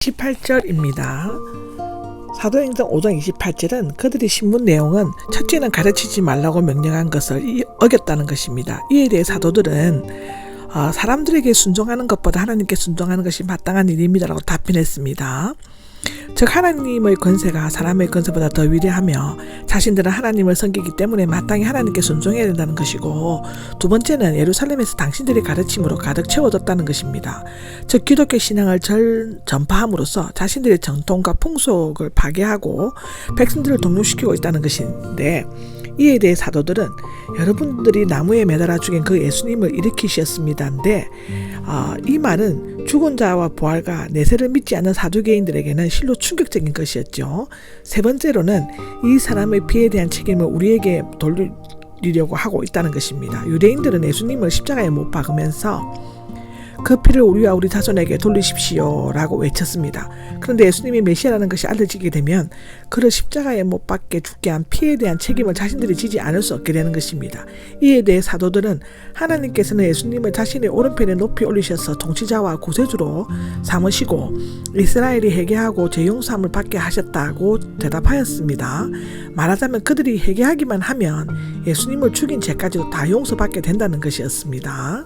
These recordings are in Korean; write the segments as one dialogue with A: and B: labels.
A: 28절입니다. 사도행전 5장 28절은 그들이 신문 내용은 첫째는 가르치지 말라고 명령한 것을 어겼다는 것입니다. 이에 대해 사도들은 사람들에게 순종하는 것보다 하나님께 순종하는 것이 마땅한 일입니다라고 답변했습니다. 즉 하나님의 권세가 사람의 권세보다 더 위대하며 자신들은 하나님을 섬기기 때문에 마땅히 하나님께 순종해야 된다는 것이고, 두 번째는 예루살렘에서 당신들의 가르침으로 가득 채워졌다는 것입니다. 즉 기독교 신앙을 전파함으로써 자신들의 전통과 풍속을 파괴하고 백성들을 동요시키고 있다는 것인데, 이에 대해 사도들은 여러분들이 나무에 매달아 죽인 그 예수님을 일으키셨습니다인데, 이 말은 죽은 자와 부활과 내세를 믿지 않는 사두개인들에게는 실로 충격적인 것이었죠. 세 번째로는 이 사람의 피에 대한 책임을 우리에게 돌리려고 하고 있다는 것입니다. 유대인들은 예수님을 십자가에 못 박으면서 그 피를 우리와 우리 자손에게 돌리십시오 라고 외쳤습니다. 그런데 예수님이 메시아라는 것이 알려지게 되면 그를 십자가에 못 박게 죽게 한 피에 대한 책임을 자신들이 지지 않을 수 없게 되는 것입니다. 이에 대해 사도들은 하나님께서는 예수님을 자신의 오른편에 높이 올리셔서 통치자와 구세주로 삼으시고 이스라엘이 회개하고 죄 용서함을 받게 하셨다고 대답하였습니다. 말하자면 그들이 회개하기만 하면 예수님을 죽인 죄까지도 다 용서받게 된다는 것이었습니다.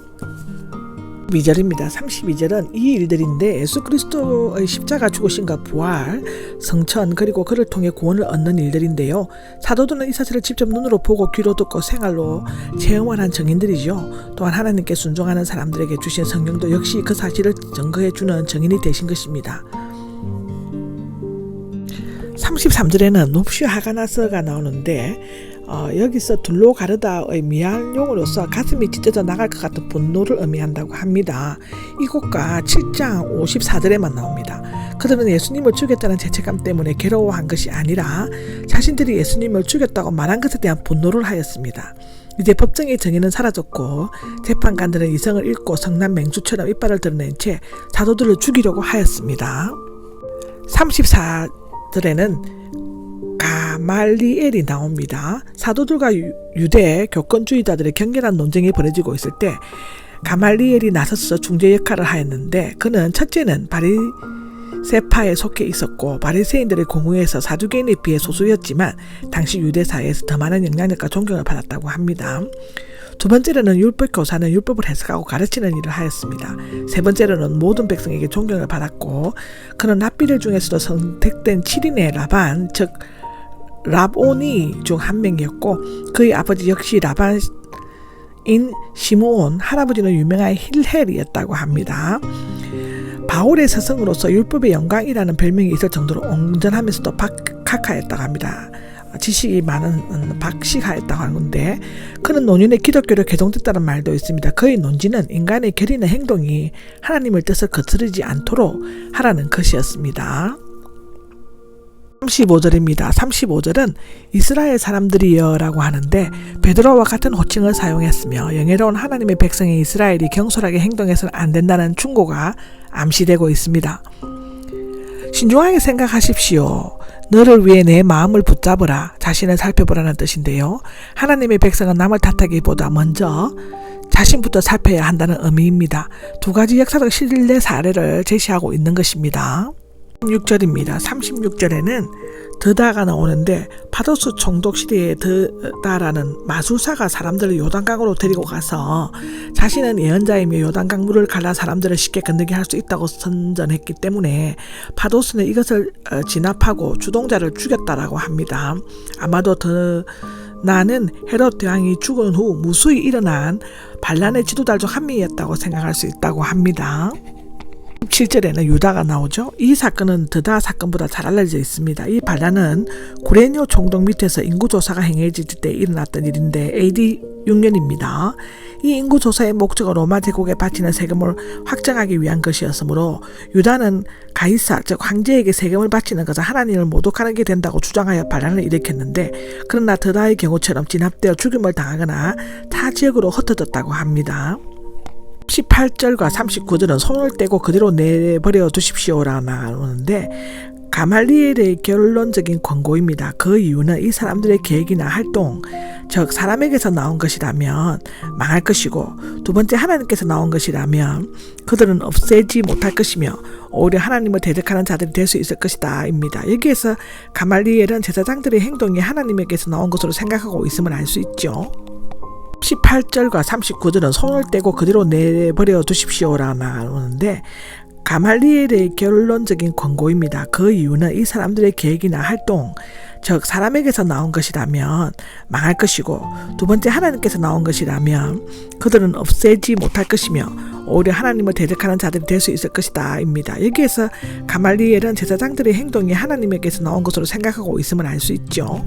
A: 32절입니다. 32절은 이 일들인데 예수 그리스도의 십자가 죽으심과 부활, 성천 그리고 그를 통해 구원을 얻는 일들인데요. 사도들은 이 사실을 직접 눈으로 보고 귀로 듣고 생활로 체험을 한 증인들이죠. 또한 하나님께 순종하는 사람들에게 주신 성령도 역시 그 사실을 증거해주는 증인이 되신 것입니다. 33절에는 몹시 화가 나서가 나오는데 여기서 둘로 가르다의 미알용으로서 가슴이 찢어져 나갈 것 같은 분노를 의미한다고 합니다. 이곳과 7장 54절에만 나옵니다. 그들은 예수님을 죽였다는 죄책감 때문에 괴로워한 것이 아니라 자신들이 예수님을 죽였다고 말한 것에 대한 분노를 하였습니다. 이제 법정의 정의는 사라졌고 재판관들은 이성을 잃고 성난 맹수처럼 이빨을 드러낸 채 사도들을 죽이려고 하였습니다. 34절에는 가말리엘이 나옵니다. 사도들과 유대 교권주의자들의 격렬한 논쟁이 벌어지고 있을 때 가말리엘이 나서서 중재 역할을 하였는데, 그는 첫째는 바리새파에 속해 있었고 바리새인들의 공회에서 사두개인에 비해 소수였지만 당시 유대 사회에서 더 많은 영향력과 존경을 받았다고 합니다. 두 번째로는 율법 교사는 율법을 해석하고 가르치는 일을 하였습니다. 세 번째로는 모든 백성에게 존경을 받았고 그는 랍비들 중에서도 선택된 7인의 라반, 즉 랍오니 중 한 명이었고 그의 아버지 역시 라반인 시므온, 할아버지는 유명한 힐헬이었다고 합니다. 바울의 스승으로서 율법의 영광이라는 별명이 있을 정도로 온전하면서도 박학하였다고 합니다. 지식이 많은 박식하였다고 하는데, 그는 노년에 기독교로 개종됐다는 말도 있습니다. 그의 논지는 인간의 결의나 행동이 하나님의 뜻을 거스르지 않도록 하라는 것이었습니다. 35절입니다. 35절은 이스라엘 사람들이여 라고 하는데 베드로와 같은 호칭을 사용했으며 영예로운 하나님의 백성인 이스라엘이 경솔하게 행동해서는 안 된다는 충고가 암시되고 있습니다. 신중하게 생각하십시오. 너를 위해 내 마음을 붙잡으라. 자신을 살펴보라는 뜻인데요. 하나님의 백성은 남을 탓하기보다 먼저 자신부터 살펴야 한다는 의미입니다. 두 가지 역사적 신뢰 사례를 제시하고 있는 것입니다. 36절입니다. 36절에는 드다가 나오는데 파도스 총독 시대의 드다라는 마술사가 사람들을 요단강으로 데리고 가서 자신은 예언자이며 요단강 물을 갈라 사람들을 쉽게 건너게 할 수 있다고 선전했기 때문에 파도스는 이것을 진압하고 주동자를 죽였다라고 합니다. 아마도 드나는 헤롯 대왕이 죽은 후 무수히 일어난 반란의 지도자 중 한 명이었다고 생각할 수 있다고 합니다. 7절에는 유다가 나오죠. 이 사건은 드다 사건보다 잘 알려져 있습니다. 이 반란은 구레뇨 총독 밑에서 인구조사가 행해질 때 일어났던 일인데 AD 6년입니다. 이 인구조사의 목적은 로마 제국에 바치는 세금을 확정하기 위한 것이었으므로 유다는 가이사 즉 황제에게 세금을 바치는 것은 하나님을 모독하는 게 된다고 주장하여 반란을 일으켰는데, 그러나 드다의 경우처럼 진압되어 죽임을 당하거나 타 지역으로 흩어졌다고 합니다. 18절과 39절은 손을 떼고 그대로 내버려 두십시오라고 나오는데 가말리엘의 결론적인 권고입니다. 그 이유는 이 사람들의 계획이나 활동, 즉 사람에게서 나온 것이라면 망할 것이고, 두 번째 하나님께서 나온 것이라면 그들은 없애지 못할 것이며, 오히려 하나님을 대적하는 자들이 될 수 있을 것이다 입니다. 여기에서 가말리엘은 제사장들의 행동이 하나님에게서 나온 것으로 생각하고 있음을 알 수 있죠. 18절과 39절은 손을 떼고 그대로 내버려 두십시오라 나오는데 가말리엘의 결론적인 권고입니다. 그 이유는 이 사람들의 계획이나 활동, 즉 사람에게서 나온 것이라면 망할 것이고, 두 번째 하나님께서 나온 것이라면 그들은 없애지 못할 것이며 오히려 하나님을 대적하는 자들이 될 수 있을 것이다 입니다. 여기에서 가말리엘은 제사장들의 행동이 하나님에게서 나온 것으로 생각하고 있음을 알 수 있죠.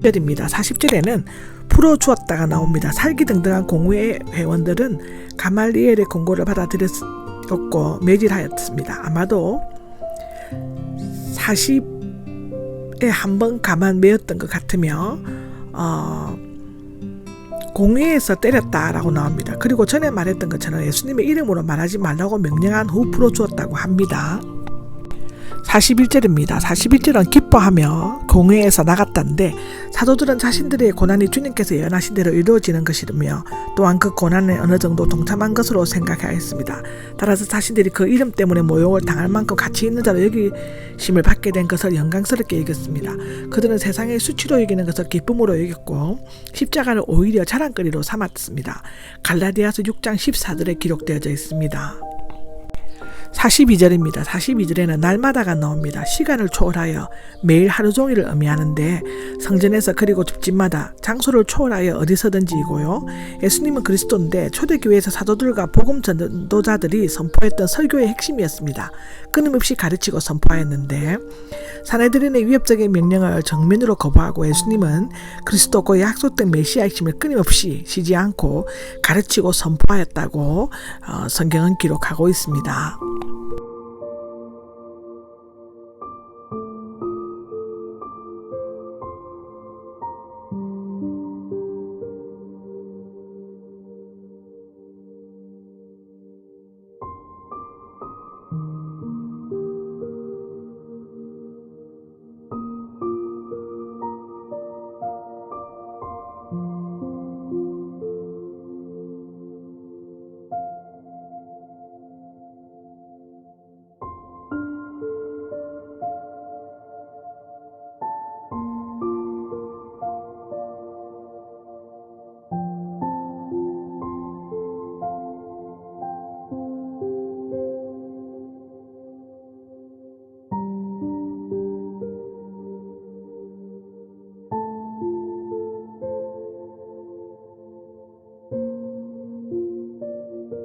A: 40절에는 풀어주었다가 나옵니다. 살기등등한 공회 회원들은 가말리엘의 권고를 받아들였고 매질하였습니다. 아마도 40에 한 번 가만 매였던 것 같으며 공회에서 때렸다라고 나옵니다. 그리고 전에 말했던 것처럼 예수님의 이름으로 말하지 말라고 명령한 후 풀어주었다고 합니다. 41절입니다. 41절은 기뻐하며 공회에서 나갔다는데 사도들은 자신들의 고난이 주님께서 예언하신 대로 이루어지는 것이며 또한 그 고난에 어느 정도 동참한 것으로 생각하였습니다. 따라서 자신들이 그 이름 때문에 모욕을 당할 만큼 가치 있는 자로 여기심을 받게 된 것을 영광스럽게 여겼습니다. 그들은 세상의 수치로 여기는 것을 기쁨으로 여겼고 십자가를 오히려 자랑거리로 삼았습니다. 갈라디아서 6장 14절에 기록되어져 있습니다. 42절입니다. 42절에는 날마다가 나옵니다. 시간을 초월하여 매일 하루 종일을 의미하는데 성전에서 그리고 집집마다 장소를 초월하여 어디서든지이고요. 예수님은 그리스도인데 초대교회에서 사도들과 복음 전도자들이 선포했던 설교의 핵심이었습니다. 끊임없이 가르치고 선포하였는데 사내들인의 위협적인 명령을 정면으로 거부하고 예수님은 그리스도고 약속된 메시아이심을 끊임없이 쉬지 않고 가르치고 선포하였다고 성경은 기록하고 있습니다.